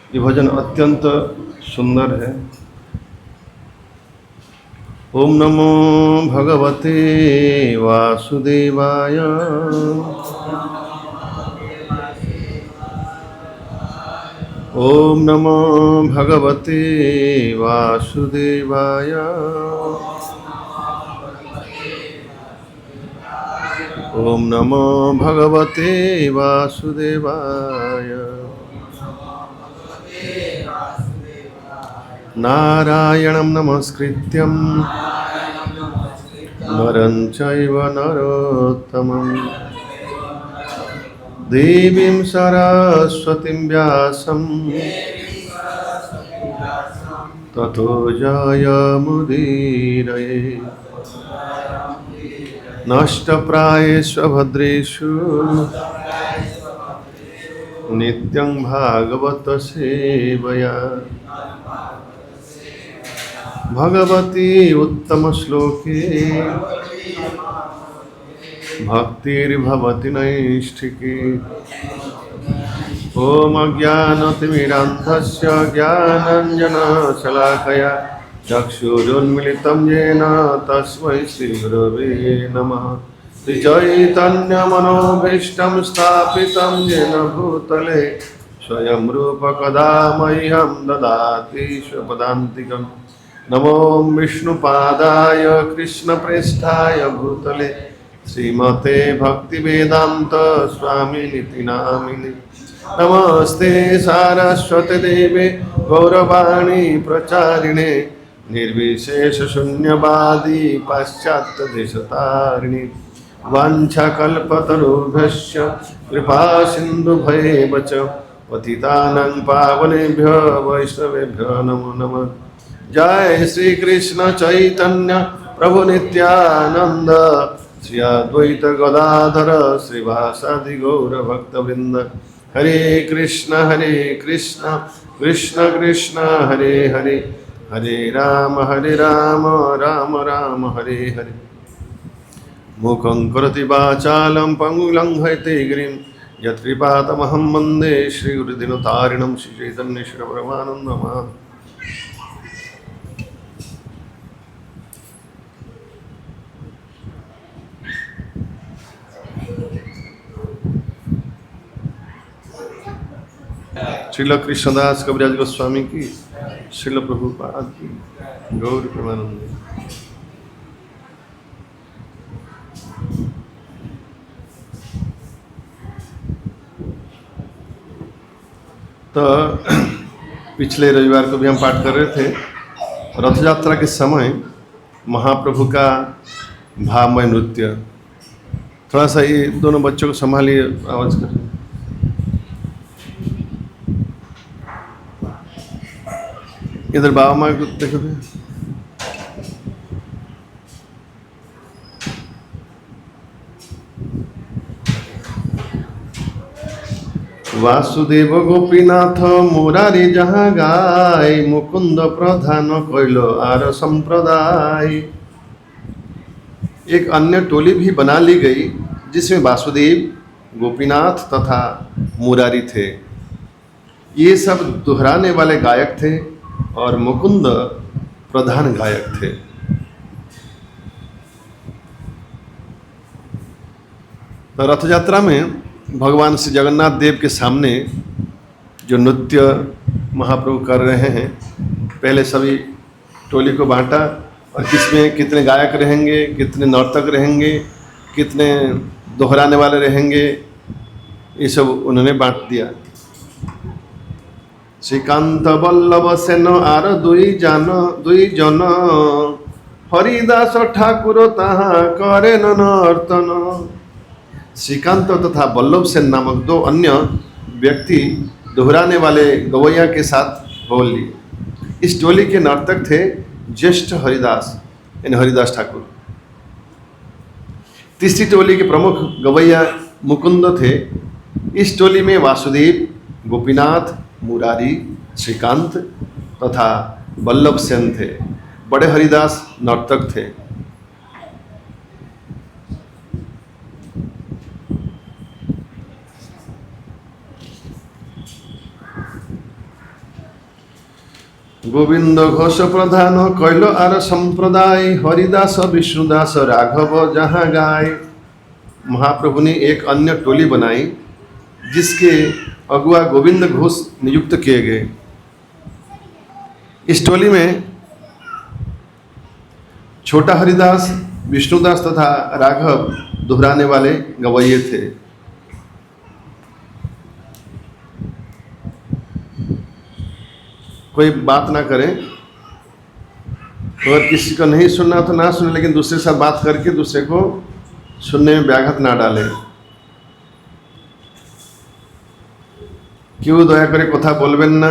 ये भजन अत्यंत सुंदर है। ओम नमो भगवते वासुदेवाय। ओम नमो भगवते वासुदेवाय। ओम नमो भगवते वासुदेवाय। नारायणं नमस्कृत्यं नरं चैव नरोत्तमं देवीं सरस्वतीं व्यासं ततो जयमुदीरये। नष्टप्रायेषु भद्रेषु नित्यं भागवत सेवया भगवती उत्तम श्लोके भक्तिर्भवति नैष्ठिकी। ओम अज्ञानतिमिरान्धस्य ज्ञानाञ्जनशलाकया चक्षुरुन्मिलितं येन तस्मै श्रीगुरवे नमः। श्रीचैतन्यमनोभीष्टं स्थापितं येन भूतले स्वयं रूप कदा मह्यं ददाति स्वपदान्तिकम्। नमो विष्णुपादाय कृष्णप्रेष्ठाय भूतले श्रीमते भक्तिवेदांत स्वामिनिति नामिने। नमस्ते सारस्वती देवे गौरवाणी प्रचारिणे निर्विशेषशून्यवादी पाश्चात्यदेशतारिणे। वाञ्छाकल्पतरुभ्यश्च कृपा सिन्धुभ्येव च पतितानां पावनेभ्यो वैष्णवेभ्यो नमो नमः। जय श्री कृष्ण चैतन्य प्रभु नित्यानंद श्री अद्वैत गदाधर श्रीवासादि गौर भक्तवृंद। हरे कृष्ण कृष्ण कृष्ण हरे हरे, हरे राम राम राम हरे हरे। मूकं करोति वाचालं पंगुलं हयते गिरिं यत्कृपातमहं वन्दे श्रीगुरुदिनतारिणं श्रीचैतन्येश्वर परमानन्दमाधवं। श्रील कृष्णदास कविराज गोस्वामी की, श्रील प्रभुपाद की, गौर प्रेमानंद। तो पिछले रविवार को भी हम पाठ कर रहे थे रथ यात्रा के समय महाप्रभु का भावमय नृत्य। थोड़ा सा ये दोनों बच्चों को संभालिए, आवाज कर। इधर बाबा माँ को देखो भी। वासुदेव गोपीनाथ मुरारी जहाँ गाय मुकुंद प्रधान कोइलो आर संप्रदाय। एक अन्य टोली भी बना ली गई जिसमें वासुदेव, गोपीनाथ तथा मुरारी थे। ये सब दोहराने वाले गायक थे और मुकुंद प्रधान गायक थे। तो रथ यात्रा में भगवान श्री जगन्नाथ देव के सामने जो नृत्य महाप्रभु कर रहे हैं, पहले सभी टोली को बांटा और किसमें कितने गायक रहेंगे, कितने नर्तक रहेंगे, कितने दोहराने वाले रहेंगे, ये सब उन्होंने बांट दिया। श्रीकांत बल्लभ सेन आर दुई जन हरिदास ठाकुर ताहा करे नर्तन। श्रीकांत तथा बल्लभ सेन नामक दो अन्य व्यक्ति दोहराने वाले गवैया के साथ बोल लिए। इस टोली के नर्तक थे ज्येष्ठ हरिदास यानी हरिदास ठाकुर। तीसरी टोली के प्रमुख गवैया मुकुंद थे। इस टोली में वासुदेव, गोपीनाथ, मुरारी, श्रीकांत तथा बल्लभ सेन थे। बड़े हरिदास नर्तक थे। गोविंद घोष प्रधान कैल आर संप्रदाय, हरिदास विष्णुदास राघव जहाँ गाय। महाप्रभु ने एक अन्य टोली बनाई जिसके अगुआ गोविंद घोष नियुक्त किए गए। इस टोली में छोटा हरिदास, विष्णुदास तथा राघव दोहराने वाले गवैये थे। कोई बात ना करे, अगर किसी को नहीं सुनना तो ना सुने, लेकिन दूसरे के साथ बात करके दूसरे को सुनने में व्याघात ना डाले। क्यों दया करे कथा बोलबेन ना,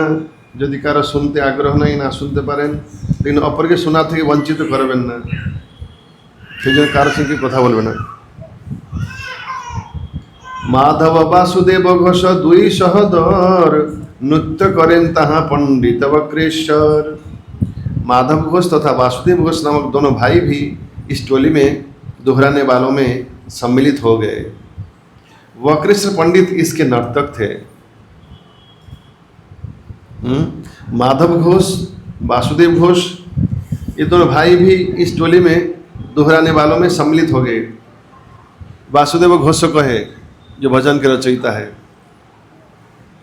यदि कार सुनते आग्रह नहीं ना सुनते पारें, लेकिन अपर के सुना थे वंचित करबेन ना, সেই कार संगे कथा बोलबे ना। माधव वासुदेव घोष दुई सहदर, नृत्य करें तहाँ पंडित वक्रेश्वर। माधव घोष तथा वासुदेव घोष नामक दोनों भाई भी इस टोली में दोहराने वालों में सम्मिलित हो गए। वक्रेश्वर पंडित इसके नर्तक थे। माधव घोष, वासुदेव घोष, ये दोनों भाई भी इस टोली में दोहराने वालों में सम्मिलित हो गए। वासुदेव घोष को है जो भजन के रचयिता है,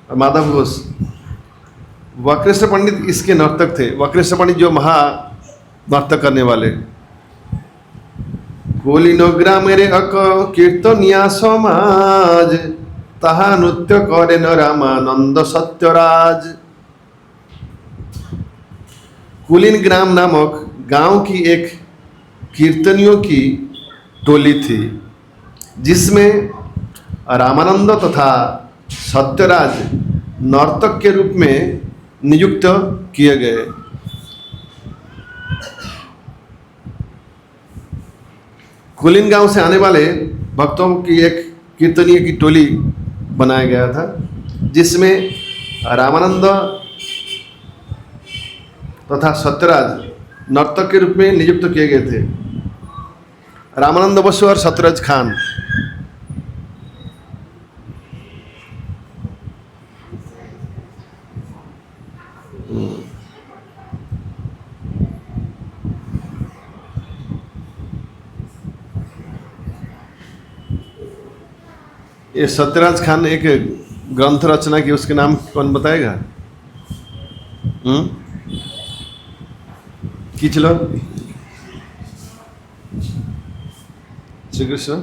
और माधव घोष। वक्रेश्वर पंडित इसके नर्तक थे। वक्रेश्वर पंडित जो महा नर्तक करने वाले। कोलिनो ग्रामेरे अक कीर्तनिया समाज, ताहा नृत्य करेन रामानंद सत्यराज। कुलीन ग्राम नामक गांव की एक कीर्तनियों की टोली थी, जिसमें रामानंद तथा सत्यराज नर्तक के रूप में नियुक्त किए गए। कुलीन गांव से आने वाले भक्तों की एक कीर्तनीय की टोली बनाया गया था, जिसमें रामानंद तथा सत्यराज नर्तक के रूप में नियुक्त किए गए थे। रामानंद बसु और सत्यराज खान। ये सत्यराज खान एक ग्रंथ रचना की, उसके नाम कौन बताएगा? खींच लो। श्री कृष्ण।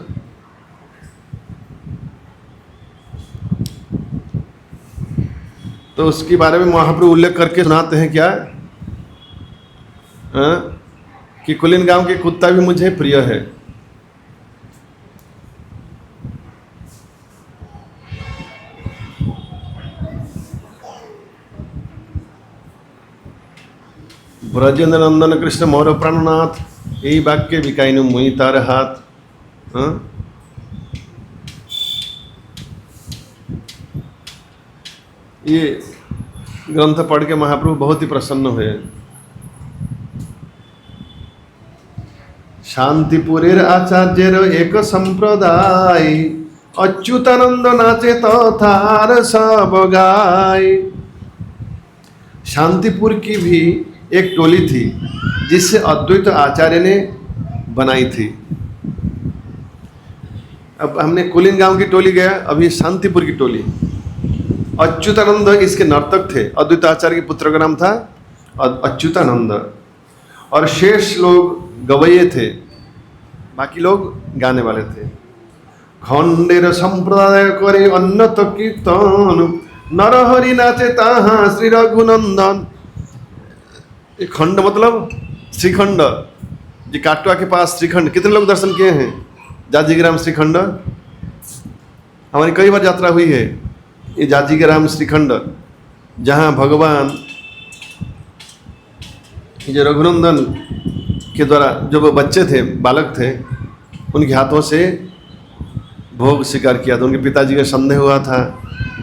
तो उसके बारे में महाप्रभु उल्लेख करके सुनाते हैं क्या? कि कुलीन गांव के कुत्ता भी मुझे प्रिय है। ब्रजेंद्र नंदन कृष्ण मोर प्राणनाथ, यही वाक्य बिकाइनु मुई तार हाथ। ये ग्रंथ पढ़ के महाप्रभु बहुत ही प्रसन्न हुए। शांतिपुरेर आचार्येर एक संप्रदाय, अच्युतानंद नाचे तथार सब गाय। शांतिपुर की भी एक टोली थी जिससे अद्वैत आचार्य ने बनाई थी। अब हमने कुलीन गांव की टोली गया, अभी शांतिपुर की टोली। अच्युतानंद इसके नर्तक थे। अद्वैत आचार्य के पुत्र का नाम था अच्युतानंद, और शेष लोग गवैये थे, बाकी लोग गाने वाले थे। खंडेर संप्रदाय करे अन्नत कीर्तन, नरहरि नाचे ताहा श्री रघुनंदन। खंड मतलब श्रीखंड, जी काटवा के पास श्रीखंड। कितने लोग दर्शन किए हैं जाजीग्राम श्रीखंड? हमारी कई बार यात्रा हुई है। ये जाजीग्राम श्रीखंड, जहाँ भगवान जो रघुनंदन के द्वारा जो वो बच्चे थे, बालक थे, उनके हाथों से भोग स्वीकार किया था। उनके पिताजी का संदेह हुआ था,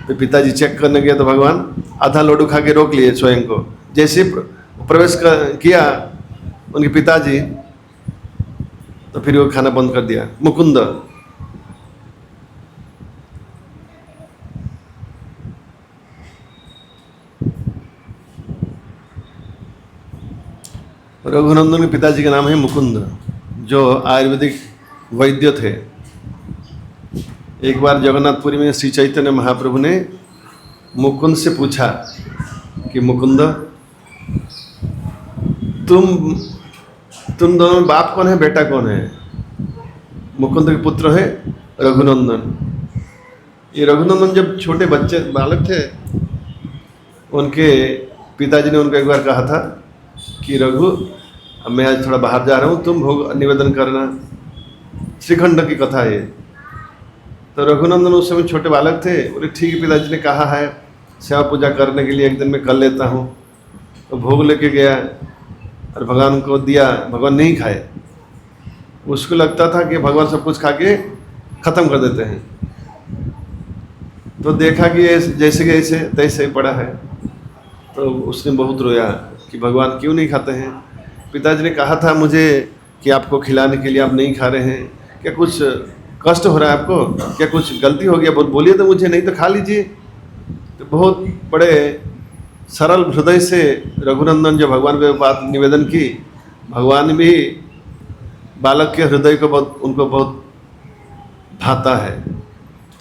तो पिताजी चेक करने गए तो भगवान आधा लड्डू खा के रोक लिए स्वयं को। जैसे प्रवेश किया उनके पिताजी, तो फिर वो खाना बंद कर दिया। मुकुंद रघुनंदन के पिताजी का नाम है मुकुंद, जो आयुर्वेदिक वैद्य थे। एक बार जगन्नाथपुरी में श्री चैतन्य महाप्रभु ने मुकुंद से पूछा कि मुकुंद, तुम दोनों में बाप कौन है, बेटा कौन है? मुकुंद के पुत्र है रघुनंदन। ये रघुनंदन जब छोटे बच्चे बालक थे, उनके पिताजी ने उनको एक बार कहा था कि रघु, अब मैं आज थोड़ा बाहर जा रहा हूँ, तुम भोग निवेदन करना। श्रीखंड की कथा है। तो रघुनंदन उस समय छोटे बालक थे, बोले ठीक है, पिताजी ने कहा है सेवा पूजा करने के लिए, एक दिन मैं कर लेता हूँ। तो भोग लेके गया और भगवान को दिया, भगवान नहीं खाए। उसको लगता था कि भगवान सब कुछ खा के ख़त्म कर देते हैं। तो देखा कि ये जैसे कि ऐसे तैसे पड़ा है, तो उसने बहुत रोया कि भगवान क्यों नहीं खाते हैं। पिताजी ने कहा था मुझे कि आपको खिलाने के लिए आप नहीं खा रहे हैं, क्या कुछ कष्ट हो रहा है आपको, क्या कुछ गलती हो गया, बोलिए तो मुझे, नहीं तो खा लीजिए। तो बहुत बड़े सरल हृदय से रघुनंदन जब भगवान को बात निवेदन की, भगवान भी बालक के हृदय को उनको बहुत भाता है,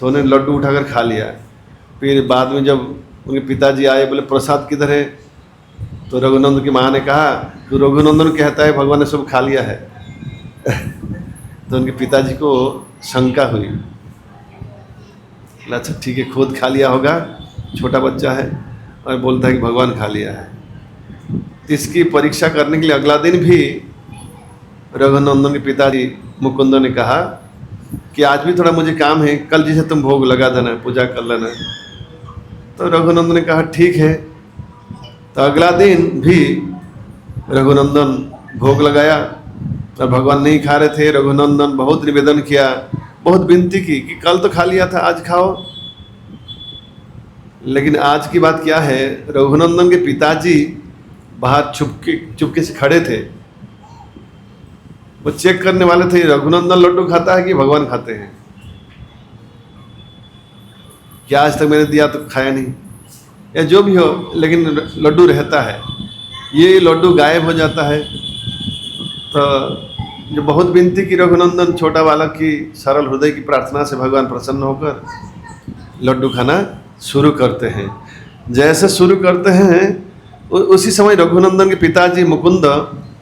तो उन्हें लड्डू उठाकर खा लिया। फिर बाद में जब उनके पिताजी आए, बोले प्रसाद किधर है? तो रघुनंदन की माँ ने कहा, तो रघुनंदन कहता है भगवान ने सब खा लिया है। तो उनके पिताजी को शंका हुई, अच्छा ठीक है, खुद खा लिया होगा, छोटा बच्चा है और बोलता है कि भगवान खा लिया है। तो इसकी परीक्षा करने के लिए अगला दिन भी रघुनंदन के पिताजी मुकुंद ने कहा कि आज भी थोड़ा मुझे काम है, कल जैसे तुम भोग लगा देना, पूजा कर लेना। तो रघुनंदन ने कहा ठीक है। तो अगला दिन भी रघुनंदन भोग लगाया और भगवान नहीं खा रहे थे। रघुनंदन बहुत निवेदन किया, बहुत विनती की कि कल तो खा लिया था, आज खाओ। लेकिन आज की बात क्या है, रघुनंदन के पिताजी बाहर चुपके से खड़े थे। वो चेक करने वाले थे रघुनंदन लड्डू खाता है कि भगवान खाते हैं, क्या आज तक मैंने दिया तो खाया नहीं, या जो भी हो, लेकिन लड्डू रहता है। ये लड्डू गायब हो जाता है। तो जो बहुत विनती की रघुनंदन, छोटा बालक की सरल हृदय की प्रार्थना से भगवान प्रसन्न होकर लड्डू खाना शुरू करते हैं। जैसे शुरू करते हैं उसी समय रघुनंदन के पिताजी मुकुंद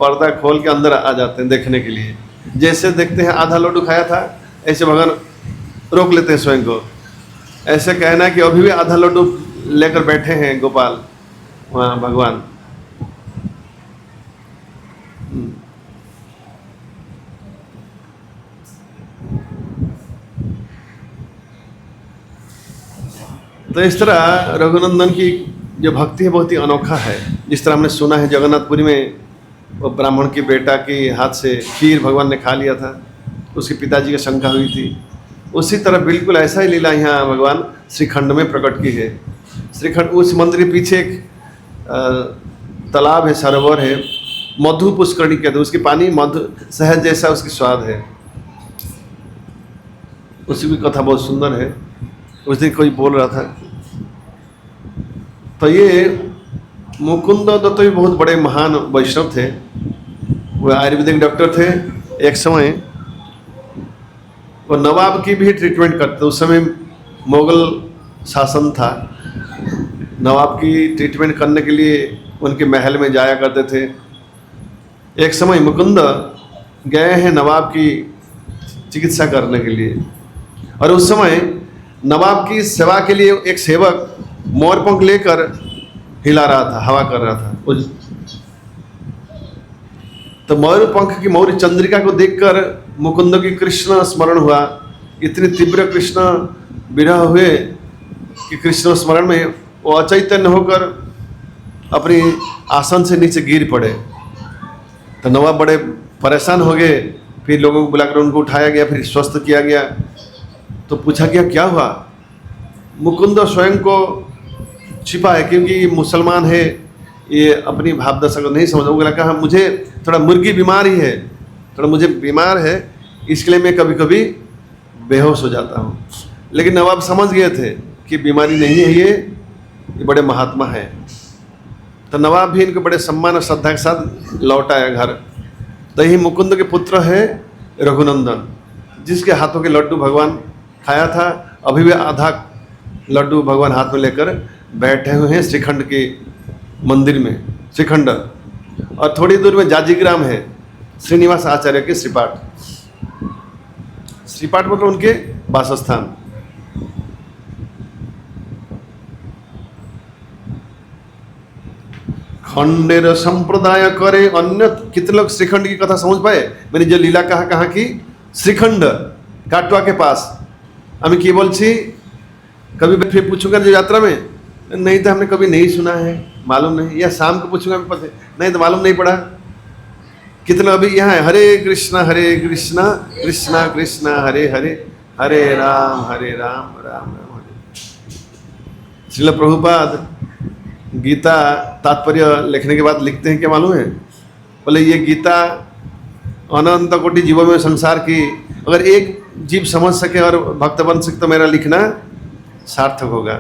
पर्दा खोल के अंदर आ जाते हैं देखने के लिए। जैसे देखते हैं आधा लड्डू खाया था, ऐसे भगवान रोक लेते हैं स्वयं को। ऐसे कहना है कि अभी भी आधा लड्डू लेकर बैठे हैं गोपाल वहाँ भगवान। तो इस तरह रघुनंदन की जो भक्ति है बहुत ही अनोखा है। जिस तरह हमने सुना है जगन्नाथपुरी में वो ब्राह्मण के बेटा के हाथ से खीर भगवान ने खा लिया था, उसके पिताजी की शंका हुई थी। उसी तरह बिल्कुल ऐसा ही लीला यहाँ भगवान श्रीखंड में प्रकट की है। श्रीखंड, उस मंदिर के पीछे एक तालाब है, सरोवर है, मधु पुष्करणी कहते हैं। उसकी पानी मधु शहद जैसा उसकी स्वाद है। उसकी भी कथा बहुत सुंदर है। उस दिन कोई बोल रहा था, तो ये मुकुंद दत्त भी बहुत बड़े महान वैष्णव थे। वो आयुर्वेदिक डॉक्टर थे। एक समय वो नवाब की भी ट्रीटमेंट करते। उस समय मुगल शासन था। नवाब की ट्रीटमेंट करने के लिए उनके महल में जाया करते थे। एक समय मुकुंद गए हैं नवाब की चिकित्सा करने के लिए, और उस समय नवाब की सेवा के लिए एक सेवक मोरपंख लेकर हिला रहा था, हवा कर रहा था। तो मयूरपंख की मौर्य चंद्रिका को देखकर मुकुंद की कृष्ण स्मरण हुआ। इतने तीव्र कृष्ण विरह हुए कि कृष्ण स्मरण में वो अचैतन्य होकर अपनी आसन से नीचे गिर पड़े। तो नवाब बड़े परेशान हो गए। फिर लोगों को बुलाकर उनको उठाया गया, फिर स्वस्थ किया गया। तो पूछा गया क्या हुआ? मुकुंद स्वयं को छिपा है, क्योंकि ये मुसलमान है, ये अपनी भावदशा को नहीं समझ। वो कहा मुझे थोड़ा मुर्गी बीमार ही है, थोड़ा मुझे बीमार है, इसके लिए मैं कभी कभी बेहोश हो जाता हूँ। लेकिन नवाब समझ गए थे कि बीमारी नहीं है, ये बड़े महात्मा है। तो नवाब भी इनको बड़े सम्मान और श्रद्धा के साथ लौटाया घर। तो यही मुकुंद के पुत्र है रघुनंदन, जिसके हाथों के लड्डू भगवान खाया था। अभी भी आधा लड्डू भगवान हाथ में लेकर बैठे हुए हैं श्रीखंड के मंदिर में, श्रीखंड। और थोड़ी दूर में जाजीग्राम है, श्रीनिवास आचार्य के श्रीपाठ। श्रीपाठ मतलब उनके वासस्थान। खंडेर संप्रदाय करे अन्य। कितने लोग श्रीखंड की कथा समझ पाए? मैंने जो लीला कहा की श्रीखंड काटवा के पास। আমি কি বলছি, कभी फिर पूछूंगा जो यात्रा में, नहीं तो हमने कभी नहीं सुना है, मालूम नहीं, या शाम को पूछूंगा पता नहीं तो मालूम नहीं पड़ा। कितने अभी यहाँ है, हरे कृष्णा कृष्णा कृष्णा हरे हरे, हरे राम राम राम हरे। श्रील प्रभुपाद गीता तात्पर्य लिखने के बाद लिखते हैं क्या मालूम है? बोले ये गीता अनंत कोटि जीवों में संसार की अगर एक जीव समझ सके और भक्त बन सके तो मेरा लिखना सार्थक होगा।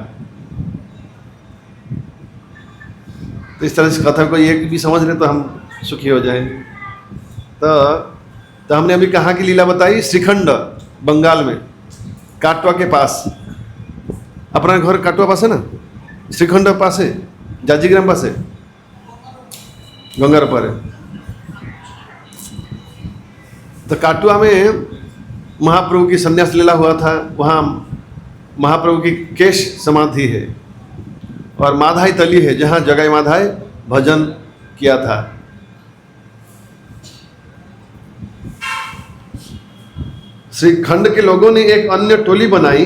तो इस तरह से कथा को एक भी समझ रहे तो हम सुखी हो जाएंगे। तो हमने अभी कहाँ की लीला बताई? श्रीखंड बंगाल में, काटवा के पास। अपना घर काटवा पास है ना, श्रीखंड पास है, जाजीग्राम पास है, गंगार पर है। तो काटवा में महाप्रभु की संन्यास लीला हुआ था। वहाँ महाप्रभु की केश समाधि है और माधाई तली है, जहाँ जगाई माधाई भजन किया था। श्रीखंड के लोगों ने एक अन्य टोली बनाई।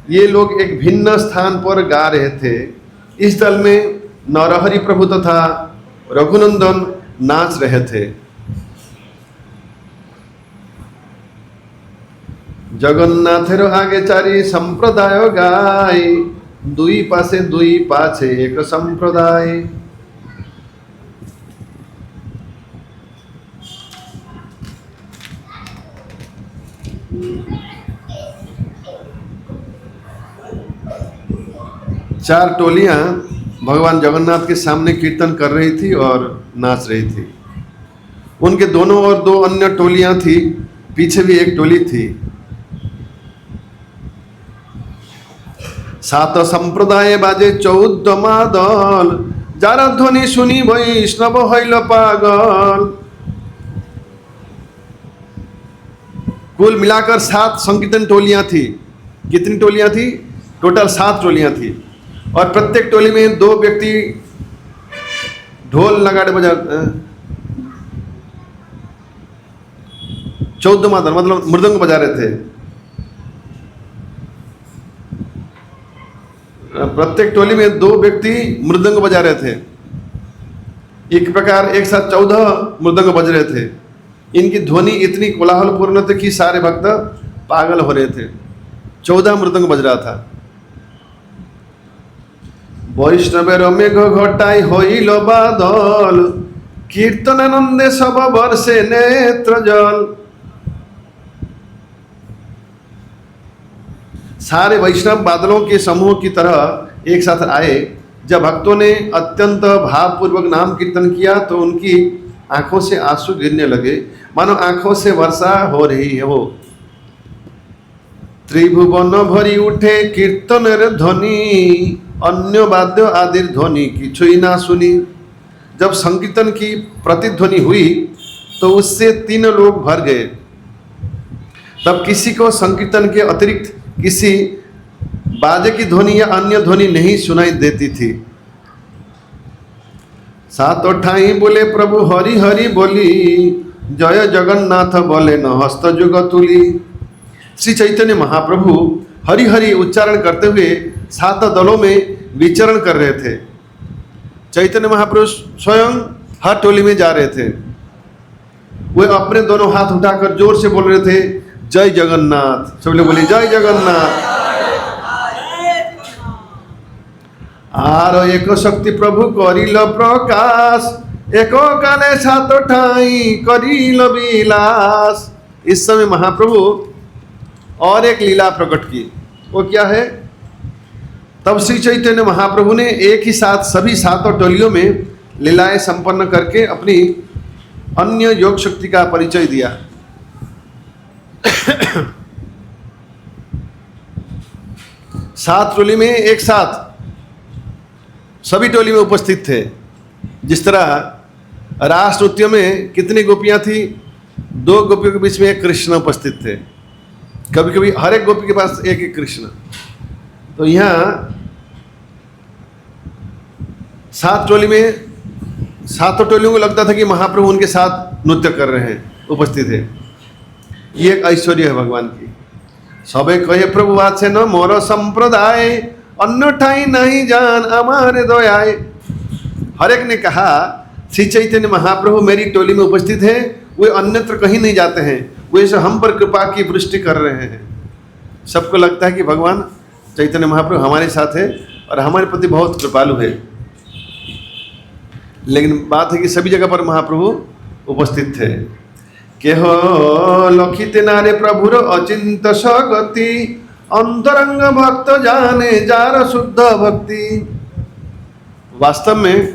ये लोग एक भिन्न स्थान पर गा रहे थे। इस दल में नरहरि प्रभु तथा रघुनंदन नाच रहे थे। जगन्नाथेर आगे चारि संप्रदाय गाय, दुई पासे दुई पाछे एक संप्रदाय। चार टोलियां भगवान जगन्नाथ के सामने कीर्तन कर रही थी और नाच रही थी। उनके दोनों ओर दो अन्य टोलियां थी, पीछे भी एक टोली थी। सात संप्रदाय बाजे 14 मादल, जारा ध्वनि सुनी वैष्णव हईल पागल। कुल मिलाकर 7 संकीर्तन टोलियां थी। कितनी टोलियां थी? टोटल 7 टोलियां थी। और प्रत्येक टोली में 2 व्यक्ति ढोल नगाड़े बजा 14 मादल मतलब मृदंग बजा रहे थे। प्रत्येक टोली में 2 व्यक्ति मृदंग बजा रहे थे। एक प्रकार एक साथ 14 मृदंग बज रहे थे। इनकी ध्वनि इतनी कोलाहलपूर्ण थी कि सारे भक्त पागल हो रहे थे। 14 मृदंग बज रहा था। वैष्णवेर मेघ घटाई होइल बादल, कीर्तनानंदे सब बरसे नेत्र जल। सारे वैष्णव बादलों के समूह की तरह एक साथ आए। जब भक्तों ने अत्यंत भावपूर्वक नाम कीर्तन किया तो उनकी आंखों से आंसू गिरने लगे, मानो आंखों से वर्षा हो रही है। वो त्रिभुवन भरी उठे कीर्तन ध्वनि, अन्य वाद्य आदि ध्वनि किछुई ना सुनी। जब संकीर्तन की प्रतिध्वनि हुई तो उससे 3 लोग भर गए। तब किसी को संकीर्तन के अतिरिक्त किसी बाजे की ध्वनि या अन्य ध्वनि नहीं सुनाई देती थी। 7 ठाई बोले प्रभु हरि हरि बोली, जय जगन्नाथ बोले न हस्त जुग तुली। श्री चैतन्य महाप्रभु हरि हरि उच्चारण करते हुए 7 दलों में विचरण कर रहे थे। चैतन्य महाप्रभु स्वयं हर टोली में जा रहे थे। वे अपने दोनों हाथ उठाकर जोर से बोल रहे थे, जय जगन्नाथ। सब लोग बोले जय जगन्नाथ। आर एक शक्ति प्रभु करिल प्रकाश, एको काले 7 ठाई करिल विलास। इस समय महाप्रभु और एक लीला प्रकट की। वो क्या है? तब श्री चैतन्य महाप्रभु ने एक ही साथ सभी सातों टोलियों में लीलाएं संपन्न करके अपनी अन्य योग शक्ति का परिचय दिया। सात टोली में एक साथ सभी टोली में उपस्थित थे। जिस तरह रास नृत्य में कितनी गोपियां थी, 2 गोपियों के बीच में एक कृष्ण उपस्थित थे। कभी कभी हर एक गोपी के पास एक एक कृष्ण। तो यहाँ 7 टोली में सातों टोलियों को लगता था कि महाप्रभु उनके साथ नृत्य कर रहे हैं, उपस्थित है। ये एक ऐश्वर्य है भगवान की। सबे कहे प्रभु आछे न मोर संप्रदाय, अन्य ठाई नहीं जान हमारे दयाए। हर एक ने कहा श्री चैतन्य महाप्रभु मेरी टोली में उपस्थित है, वे अन्यत्र कहीं नहीं जाते हैं, वे सब हम पर कृपा की वृष्टि कर रहे हैं। सबको लगता है कि भगवान चैतन्य महाप्रभु हमारे साथ है और हमारे प्रति बहुत कृपालु है। लेकिन बात है कि सभी जगह पर महाप्रभु उपस्थित थे। केह लखिते नारे प्रभुर अचिंत सगति, अंतरंग भक्त जाने जार शुद्ध भक्ति। वास्तव में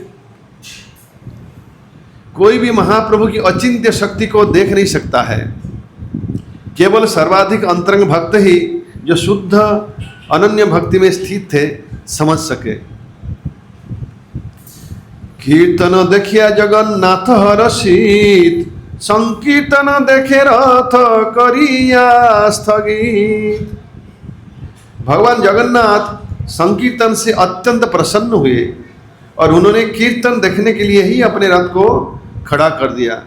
कोई भी महाप्रभु की अचिंत्य शक्ति को देख नहीं सकता है। केवल सर्वाधिक अंतरंग भक्त ही जो शुद्ध अनन्य भक्ति में स्थित थे समझ सके। कीर्तन देखिया जगन्नाथ हरषित, संकीर्तन देखे रथ करिया स्थगित। भगवान जगन्नाथ संकीर्तन से अत्यंत प्रसन्न हुए और उन्होंने कीर्तन देखने के लिए ही अपने रथ को खड़ा कर दिया।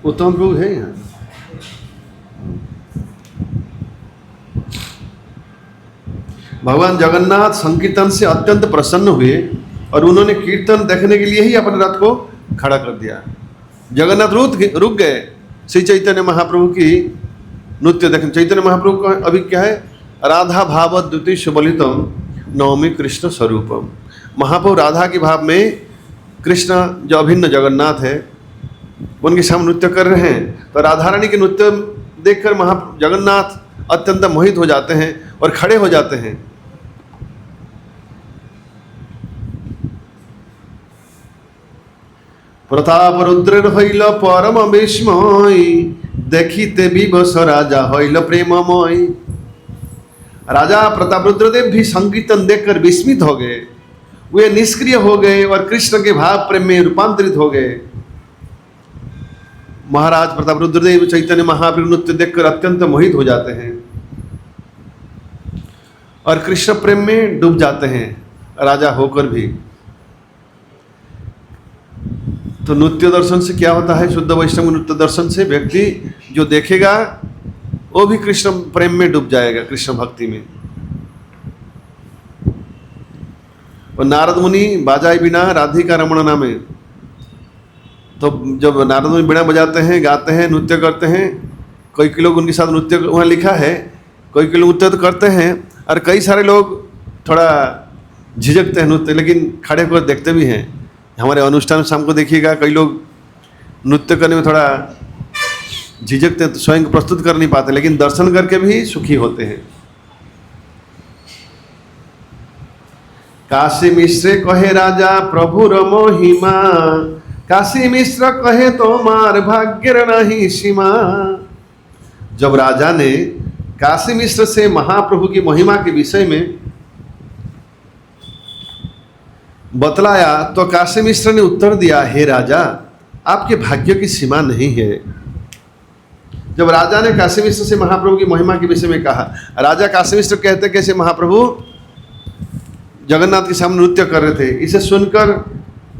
उत्तम प्रभु है यहाँ। भगवान जगन्नाथ संकीर्तन से अत्यंत प्रसन्न हुए और उन्होंने कीर्तन देखने के लिए ही अपने रथ को खड़ा कर दिया। जगन्नाथ रुक गए श्री चैतन्य महाप्रभु की नृत्य देखने। चैतन्य महाप्रभु का अभी क्या है, राधा भाव द्वितीय सुबलितम नवमी कृष्ण स्वरूपम। महाप्रभु राधा के भाव में कृष्ण जो अभिन्न जगन्नाथ है उनके सामने नृत्य कर रहे हैं। तो राधा रानी के नृत्य देखकर जगन्नाथ अत्यंत मोहित हो जाते हैं और खड़े हो जाते हैं। प्रताप रुद्र हईल परम विस्मय, देखिते विवश राजा हईल प्रेममय। राजा प्रताप रुद्रदेव भी संकीर्तन देखकर विस्मित हो गए। वे निष्क्रिय हो गए और कृष्ण के भाव प्रेम में रूपांतरित हो गए। महाराज प्रताप रुद्रदेव चैतन्य महाप्रभु नृत्य देखकर अत्यंत मोहित हो जाते हैं और कृष्ण प्रेम में डूब जाते हैं, राजा होकर भी। तो नृत्य दर्शन से क्या होता है, शुद्ध वैष्णव नृत्य दर्शन से व्यक्ति जो देखेगा वो भी कृष्ण प्रेम में डूब जाएगा, कृष्ण भक्ति में। और नारद मुनि बाजाए बिना राधिका रमण नामे। तो जब नारद मुनि बिना बजाते हैं, गाते हैं, नृत्य करते हैं, कोई लोग उनके साथ नृत्य, वहाँ लिखा है कोई लोग नृत्य तो करते हैं और कई सारे लोग थोड़ा झिझकते हैं नृत्य, लेकिन खड़े होकर देखते भी हैं। हमारे अनुष्ठान शाम को देखिएगा, कई लोग नृत्य करने में थोड़ा झिझकते हैं, तो स्वयं को प्रस्तुत कर नहीं पाते, लेकिन दर्शन करके भी सुखी होते हैं। काशी मिश्र कहे राजा प्रभुर महिमा, काशी मिश्र कहे तोमार भाग्य नहीं सीमा। जब राजा ने काशी मिश्र से महाप्रभु की महिमा के विषय में बतलाया तो काशी मिश्र ने उत्तर दिया, हे राजा आपके भाग्य की सीमा नहीं है। जब राजा ने काशी मिश्र से महाप्रभु की महिमा के विषय में कहा, राजा काशी मिश्र कहते कैसे महाप्रभु जगन्नाथ के सामने नृत्य कर रहे थे। इसे सुनकर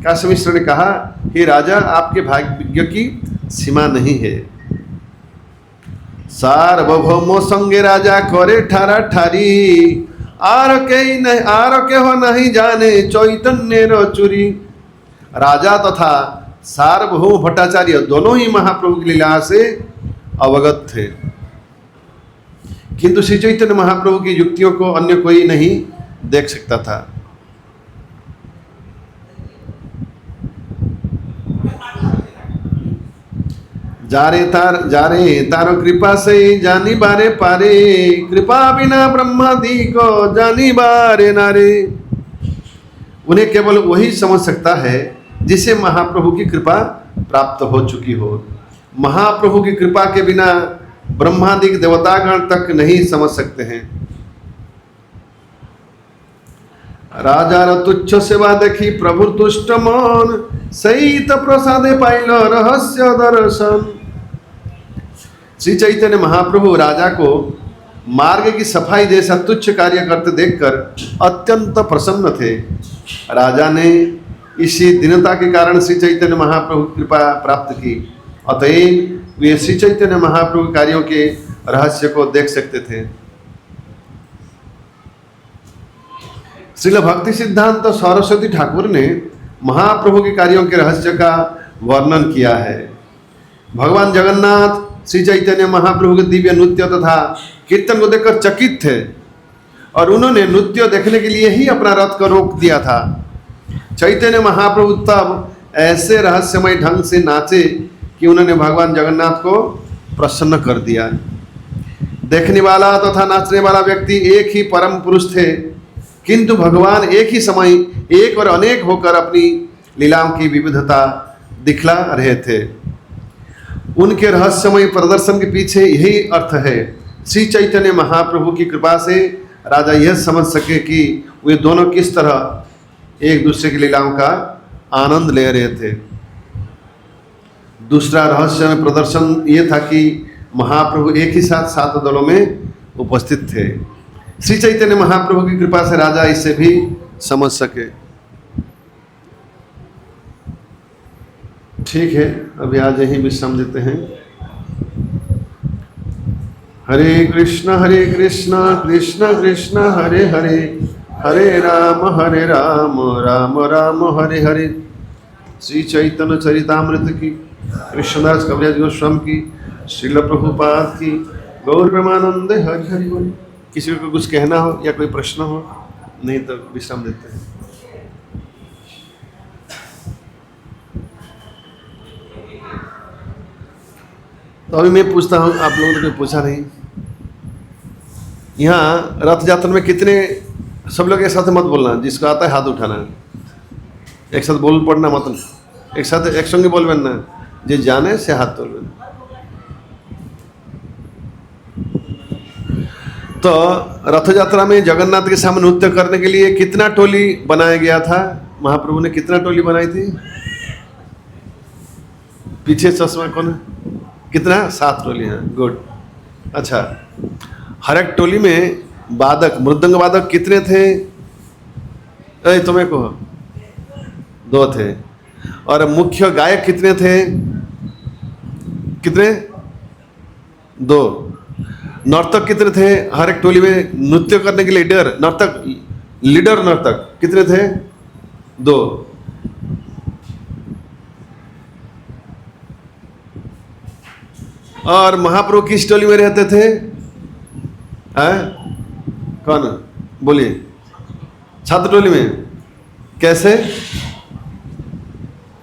काशी मिश्र ने कहा, हे राजा आपके भाग्य की सीमा नहीं है। सार्वभौम संगे राजा करे ठारा ठारी, आर के हो नहीं जाने चैतन्य चुरी। राजा तथा सार्वभौम भट्टाचार्य दोनों ही महाप्रभु की लीला से अवगत थे, किंतु श्री चैतन्य महाप्रभु की युक्तियों को अन्य कोई नहीं देख सकता था। जारे तारो कृपा से जानी बारे पारे, कृपा बिना ब्रह्मादि को जानी बारे नारे। उन्हें केवल वही समझ सकता है जिसे महाप्रभु की कृपा प्राप्त हो चुकी हो। महाप्रभु की कृपा के बिना ब्रह्मादि देवतागण तक नहीं समझ सकते हैं। राजार तुच्छ सेवा देखी प्रभु तुष्ट मन, सहित प्रसादे पाइल रहस्य दर्शन। श्री चैतन्य महाप्रभु राजा को मार्ग की सफाई जैसा तुच्छ कार्य करते देखकर अत्यंत प्रसन्न थे। राजा ने इसी दीनता के कारण श्री चैतन्य महाप्रभु की कृपा प्राप्त की, अतएव वे श्री चैतन्य महाप्रभु कार्यों के रहस्य को देख सकते थे। श्रील भक्ति सिद्धांत सरस्वती ठाकुर ने महाप्रभु के कार्यों के रहस्य का वर्णन किया है। भगवान जगन्नाथ श्री चैतन्य महाप्रभु के दिव्य नृत्य तथा कीर्तन को देखकर चकित थे और उन्होंने नृत्य देखने के लिए ही अपना रथ को रोक दिया था। चैतन्य महाप्रभु तब ऐसे रहस्यमय ढंग से नाचे कि उन्होंने भगवान जगन्नाथ को प्रसन्न कर दिया। देखने वाला तथा नाचने वाला व्यक्ति एक ही परम पुरुष थे, किंतु भगवान एक ही समय एक और अनेक होकर अपनी लीलाओं की विविधता दिखला रहे थे। उनके रहस्यमय प्रदर्शन के पीछे यही अर्थ है। श्री चैतन्य महाप्रभु की कृपा से राजा यह समझ सके कि वे दोनों किस तरह एक दूसरे की लीलाओं का आनंद ले रहे थे। दूसरा रहस्यमय प्रदर्शन ये था कि महाप्रभु एक ही साथ 7 दलों में उपस्थित थे। श्री चैतन्य महाप्रभु की कृपा से राजा इसे भी समझ सके। ठीक है, अभी आज यहीं विश्राम देते हैं। हरे कृष्ण कृष्ण कृष्ण हरे हरे, हरे राम राम राम हरे हरे। श्री चैतन्य चरितामृत की, कृष्णदास कविराज गोस्वामी की, श्रील प्रभुपाद की, गौर प्रेमानंद हरि हरि बोल। किसी को कुछ कहना हो या कोई प्रश्न हो, नहीं तो विश्राम देते हैं। तो अभी मैं पूछता हूँ, आप लोगों ने कोई पूछा नहीं। यहाँ रथ यात्रा में कितने, सब लोग एक साथ मत बोलना, जिसको आता है हाथ उठाना, एक साथ बोल पड़ना मत, एक साथ एक संगे बोल बनना, जो जाने से हाथ तोड़ बनना। तो रथ यात्रा में जगन्नाथ के सामने नृत्य करने के लिए कितना टोली बनाया गया था? महाप्रभु ने कितना टोली बनाई थी? पीछे चश्मा कौन है? कितना? 7 टोली हैं। गुड। अच्छा, हर एक टोली में वादक, मृदंग वादक कितने थे? तुम्हें कहो। 2 थे। और मुख्य गायक कितने थे? कितने? 2। नर्तक कितने थे? हर एक टोली में नृत्य करने के लिए लीडर नर्तक कितने थे? 2। और महाप्रभु किस टोली में रहते थे? कौन बोलिए? छात्र टोली में। कैसे?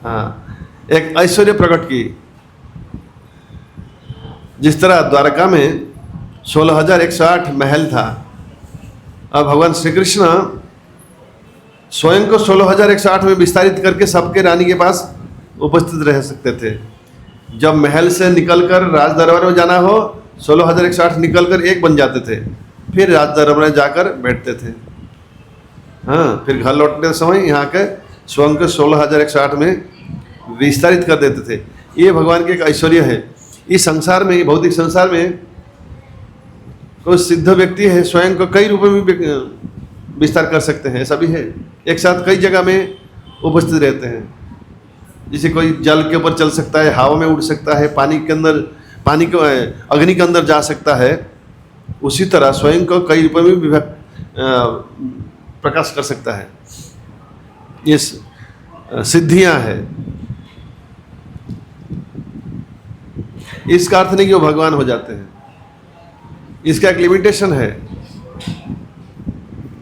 हाँ, एक ऐश्वर्य प्रकट की। जिस तरह द्वारका में 16,108 महल था, अब भगवान श्री कृष्ण स्वयं को 16,108 में विस्तारित करके सबके रानी के पास उपस्थित रह सकते थे। जब महल से निकलकर राज दरबार में जाना हो, 16,108 निकलकर एक बन जाते थे, फिर राज दरबार में जाकर बैठते थे। हाँ, फिर घर लौटने समय यहाँ के स्वयं को 16,108 में विस्तारित कर देते थे। ये भगवान के एक ऐश्वर्य है। इस संसार में, भौतिक संसार में कोई सिद्ध व्यक्ति है, स्वयं को कई रूपों में विस्तार कर सकते हैं, ऐसा भी है। एक साथ कई जगह में उपस्थित रहते हैं। जैसे कोई जल के ऊपर चल सकता है, हवा में उड़ सकता है, पानी के अंदर, अग्नि के अंदर जा सकता है। उसी तरह स्वयं को कई रूपों में प्रकाश कर सकता है। ये सिद्धियां हैं। इसका अर्थ नहीं कि वो भगवान हो जाते हैं, इसका एक लिमिटेशन है।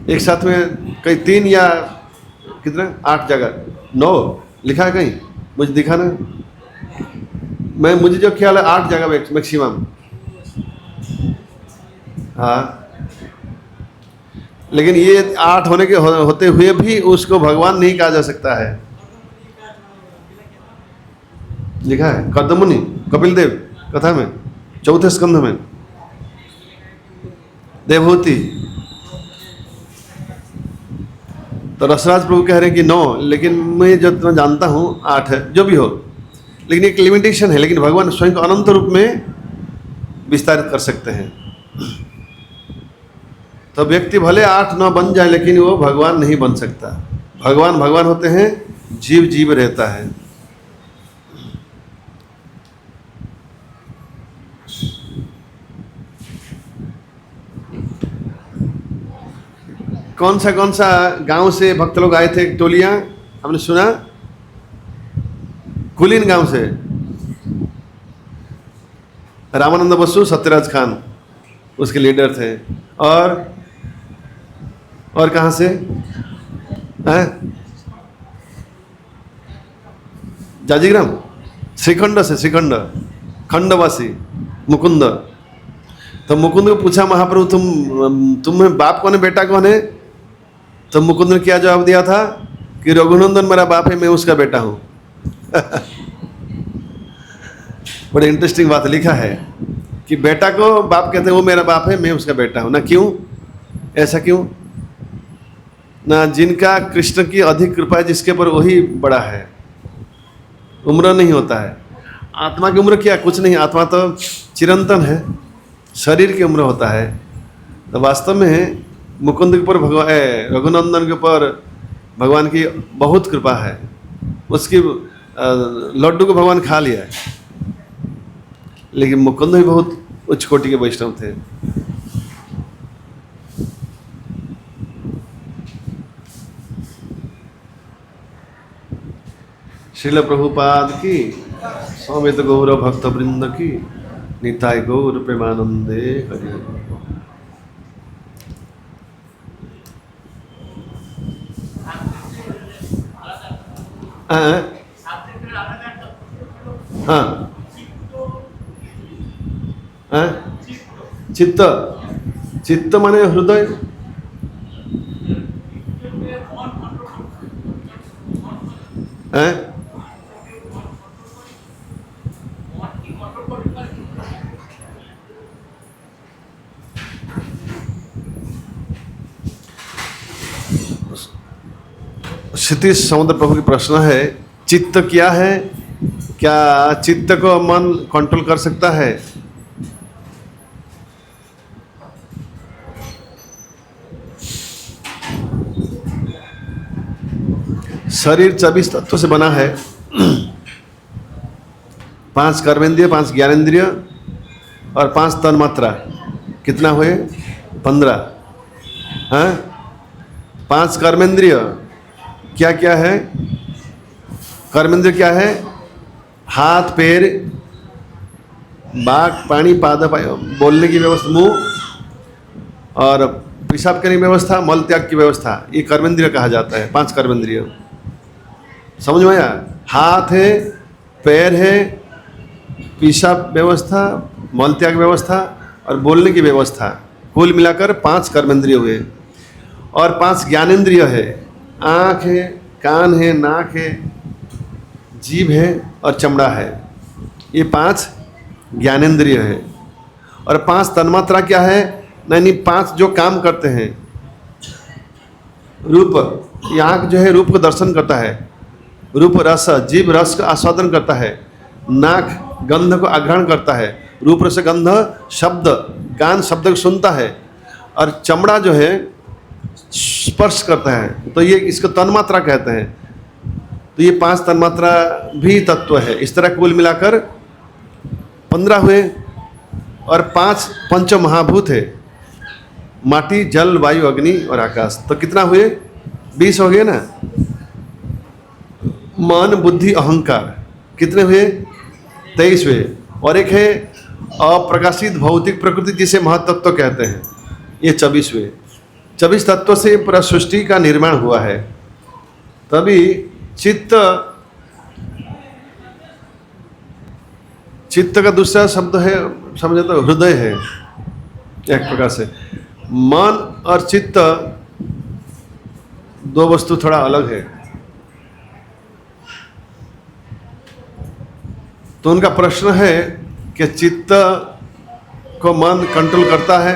एक साथ में कई 3 या कितना 8 जगह 9 लिखा है कहीं, मुझे दिखाना। मुझे जो ख्याल है 8 जगह मैक्सिमम। हाँ, लेकिन ये 8 होने के होते हुए भी उसको भगवान नहीं कहा जा सकता है। लिखा है कर्दमुनि कपिल देव कथा में 4थे स्कंध में देवहूति। तो रसराज प्रभु कह रहे हैं कि 9, लेकिन मैं जो जानता हूँ 8 है, जो भी हो, लेकिन एक लिमिटेशन है। लेकिन भगवान स्वयं को अनंत रूप में विस्तारित कर सकते हैं। तो व्यक्ति भले 8-9 बन जाए, लेकिन वो भगवान नहीं बन सकता। भगवान भगवान होते हैं, जीव जीव रहता है। कौन सा गांव से भक्त लोग आए थे, टोलियां हमने सुना? कुलीन गांव से रामानंद बसु, सत्यराज खान उसके लीडर थे। और कहां से हैं? जाजीग्राम, श्रीखंड से, श्रीखंड खंडवासी मुकुंद। तो मुकुंद को पूछा महाप्रभु तुम्हें बाप कौन है, बेटा कौन है? तो मुकुंद ने क्या जवाब दिया था कि रघुनंदन मेरा बाप है, मैं उसका बेटा हूं। बड़ी इंटरेस्टिंग बात लिखा है कि बेटा को बाप कहते हैं, वो मेरा बाप है, मैं उसका बेटा हूं ना। क्यों ऐसा, क्यों ना? जिनका कृष्ण की अधिक कृपा है, जिसके पर वही बड़ा है। उम्र नहीं होता है। आत्मा की उम्र क्या, कुछ नहीं। आत्मा तो चिरंतन है, शरीर की उम्र होता है। तो वास्तव में मुकुंद के ऊपर भगवान, रघुनंदन के ऊपर भगवान की बहुत कृपा है। उसकी लड्डू को भगवान खा लिया है। लेकिन मुकुंद भी बहुत उच्च कोटि के वैष्णव थे। श्रील प्रभुपाद की, स्वामित गौर भक्त वृंद की, निताय गौर प्रेमानंदे हरि। हाँ, चित्त, चित्त माने हृदय। क्षितिज समुद्र प्रभु की प्रश्न है, चित्त क्या है? क्या चित्त को मन कंट्रोल कर सकता है? शरीर 24 तत्व से बना है। 5 कर्मेंद्रिय, 5 ज्ञानेंद्रिय और 5 तन्मात्रा। कितना हुए? 15। हाँ, 5 कर्मेंद्रिय क्या क्या है? कर्मेंद्रिय क्या है? हाथ, पैर, बाक, पानी, पाद, बोलने की व्यवस्था, मुंह और पेशाब करने की व्यवस्था, मल त्याग की व्यवस्था, ये कर्मेंद्रिय कहा जाता है। 5 कर्मेंद्रिय समझ में आया? हाथ है, पैर है, पेशाब व्यवस्था, मल त्याग व्यवस्था और बोलने की व्यवस्था, कुल मिलाकर 5 कर्मेंद्रिय हुए। और 5 ज्ञानेंद्रिय है। आँख है, कान है, नाक है, जीभ है और चमड़ा है। ये 5 ज्ञानेंद्रिय है। और 5 तन्मात्रा क्या है? यानी 5 जो काम करते हैं। रूप, ये आँख जो है रूप को दर्शन करता है, रूप रस, जीभ रस का आस्वादन करता है। नाक गंध को आघ्राण करता है, रूप रस गंध शब्द, कान शब्द को सुनता है। और चमड़ा जो है स्पर्श करता है। तो ये इसको तन्मात्रा कहते हैं। तो ये 5 तन्मात्रा भी तत्व है। इस तरह कुल मिलाकर 15 हुए। और 5 पंच महाभूत है, माटी, जल, वायु, अग्नि और आकाश। तो कितना हुए? 20 हो गए ना। मन, बुद्धि, अहंकार कितने हुए? 23 हुए। और एक है अप्रकाशित भौतिक प्रकृति, जिसे महत्तत्व कहते हैं, ये 24 हुए। 24 तत्व से पूरा सृष्टि का निर्माण हुआ है। तभी चित्त चित्त का दूसरा शब्द है, समझे तो हृदय है एक प्रकार से। मन और चित्त दो वस्तु थोड़ा अलग है। तो उनका प्रश्न है कि चित्त को मन कंट्रोल करता है।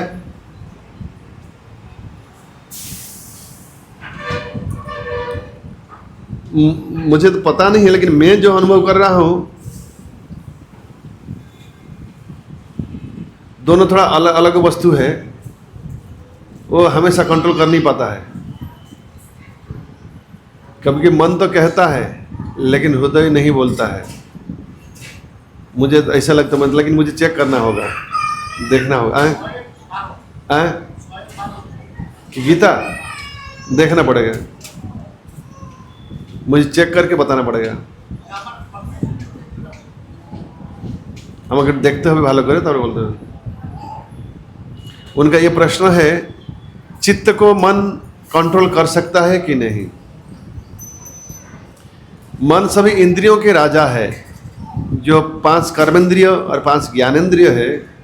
मुझे तो पता नहीं है, लेकिन मैं जो अनुभव कर रहा हूं दोनों थोड़ा अलग अलग वस्तु है। वो हमेशा कंट्रोल कर नहीं पाता है। कभी मन तो कहता है लेकिन हृदय नहीं बोलता है। मुझे ऐसा लगता है, लेकिन मुझे चेक करना होगा, देखना होगा। कि गीता देखना पड़ेगा, मुझे चेक करके बताना पड़ेगा। हम अगर देखते हुए भालो करें तो बोलते हैं। उनका ये प्रश्न है, चित्त को मन कंट्रोल कर सकता है कि नहीं। मन सभी इंद्रियों के राजा है। जो 5 कर्मेंद्रिय और 5 ज्ञानेंद्रिय है,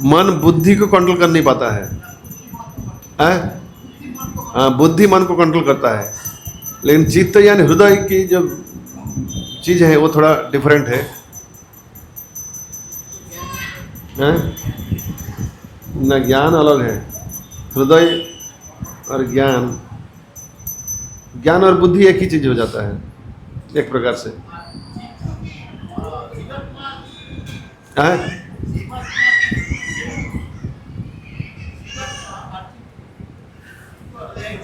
मन बुद्धि को कंट्रोल कर नहीं पाता है। बुद्धि मन को कंट्रोल करता है, लेकिन चित्त यानी हृदय की जो चीज है वो थोड़ा डिफरेंट है। न ज्ञान अलग है, हृदय और ज्ञान और बुद्धि एक ही चीज हो जाता है एक प्रकार से।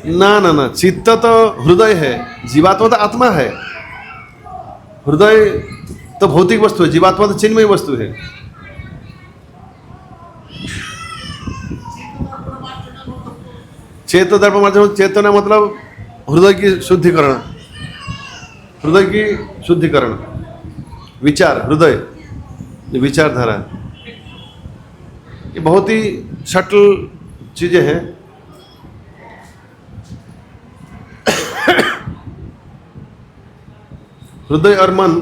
ना ना ना, चित्त तो हृदय है, जीवात्मा तो आत्मा है। हृदय तो भौतिक वस्तु है, जीवात्मा तो चिन्मय वस्तु है। चेतो दर्प माध्यम, चेतना मतलब हृदय की शुद्धिकरण, हृदय की शुद्धिकरण, विचार, हृदय विचारधारा, ये बहुत ही सटल चीजें हैं। हृदय और मन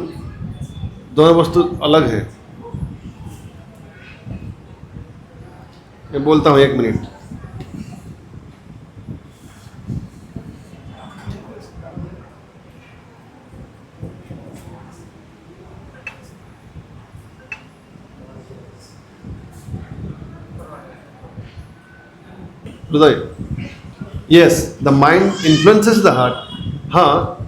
दोनों वस्तु अलग है। मैं बोलता हूं, 1 मिनट। हृदय, yes, the mind influences the heart. हाँ,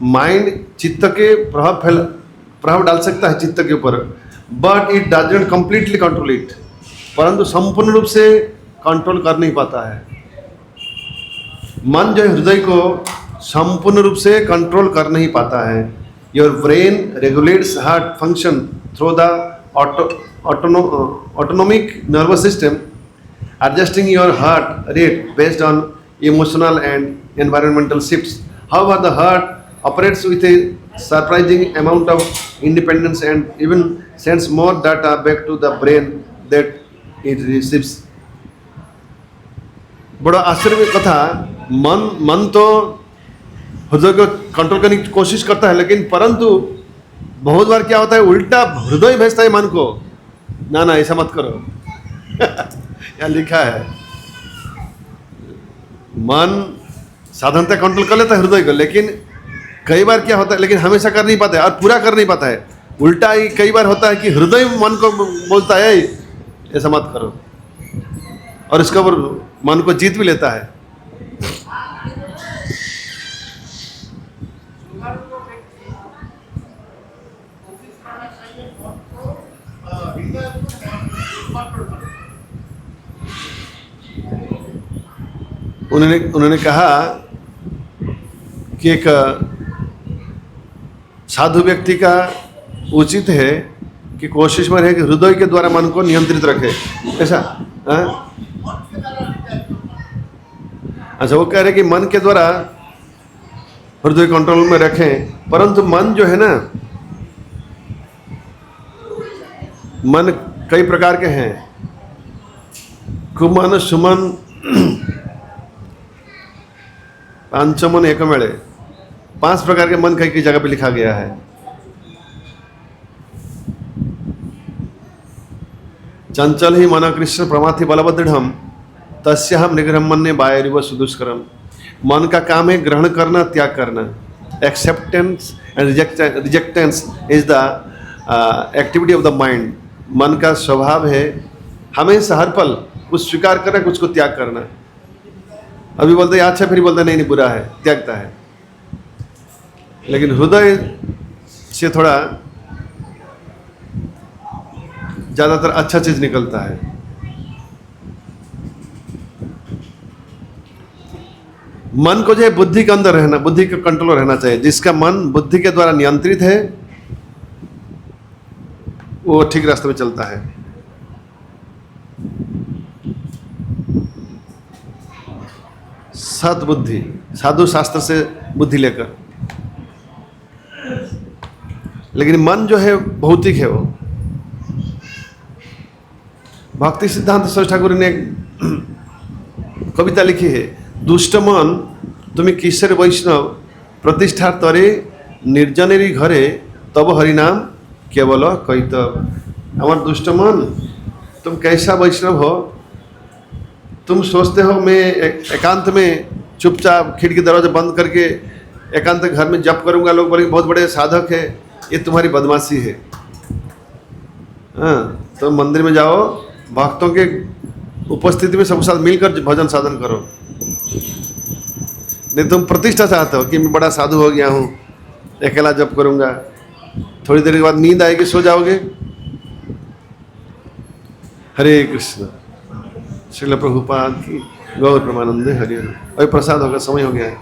माइंड चित्त के प्रभाव डाल सकता है चित्त के ऊपर, but it doesn't completely control it. परंतु संपूर्ण रूप से कंट्रोल कर नहीं पाता है। मन जो है हृदय को संपूर्ण रूप से कंट्रोल कर नहीं पाता है। Your brain regulates heart function through the autonomic nervous system, adjusting your heart rate based on emotional and environmental shifts. However, the heart operates with a surprising amount of independence and even sends more data back to the brain that it receives. बड़ा आश्चर्य की कथा। मन तो हृदय को control करने की कोशिश करता है, लेकिन परंतु बहुत बार क्या होता है, उल्टा हृदय भेजता है मन को, ना ना ऐसा मत करो। यहाँ लिखा है, मन साधारणतः कंट्रोल कर लेता है हृदय को, लेकिन कई बार क्या होता है, लेकिन हमेशा कर नहीं पाता है और पूरा कर नहीं पाता है। उल्टा ही कई बार होता है कि हृदय मन को बोलता है ऐसा मत करो, और इसके ऊपर मन को जीत भी लेता है। उन्होंने कहा कि एक साधु व्यक्ति का उचित है कि कोशिश में रहे कि हृदय के द्वारा मन को नियंत्रित रखे। ऐसा अच्छा, वो कह रहे कि मन के द्वारा हृदय कंट्रोल में रखें, परंतु मन जो है ना, मन कई प्रकार के हैं। कुमन, सुमन, पांचों मन एक मेले, 5 प्रकार के मन कई कई जगह पे लिखा गया है। चंचल ही मन कृष्ण प्रमाथि बलभद्रढ़ तस्याहम निग्रह मन्ये बायरिव सुदुष्करम। मन का काम है ग्रहण करना, त्याग करना। Acceptance and rejectance is the activity of the mind. मन का स्वभाव है हमेशा हर पल कुछ स्वीकार करना, कुछ को त्याग करना। अभी बोलते हैं अच्छा, फिर बोलते नहीं नहीं बुरा है, त्यागता है। लेकिन हृदय से थोड़ा ज्यादातर अच्छा चीज निकलता है। मन को जो है बुद्धि के अंदर रहना, बुद्धि का कंट्रोल रहना चाहिए। जिसका मन बुद्धि के द्वारा नियंत्रित है वो ठीक रास्ते में चलता है। सद्बुद्धि, साधु शास्त्र से बुद्धि लेकर। लेकिन मन जो है भौतिक है। वो भक्ति सिद्धांत सरस्वती ठाकुर ने कविता लिखी है, दुष्ट मन तुम्हें किसर वैष्णव प्रतिष्ठा तरे निर्जनेरी घरे तब हरिनाम केवल कैतव। हमार दुष्ट मन, तुम कैसा वैष्णव हो? तुम सोचते हो मैं एकांत में चुपचाप खिड़की दरवाजा बंद करके एकांत घर में जप करूंगा, लोग बोलेंगे बहुत बड़े साधक है। ये तुम्हारी बदमाशी है। हाँ, तो मंदिर में जाओ, भक्तों के उपस्थिति में सबके साथ मिलकर भजन साधन करो। नहीं तुम प्रतिष्ठा चाहते हो कि मैं बड़ा साधु हो गया हूँ, अकेला जप करूंगा, थोड़ी देर के बाद नींद आएगी, सो जाओगे। हरे कृष्ण। श्रील प्रभुपाद की गौर प्रमानंदे हरि हरि। अभी प्रसाद होगा, समय हो गया है।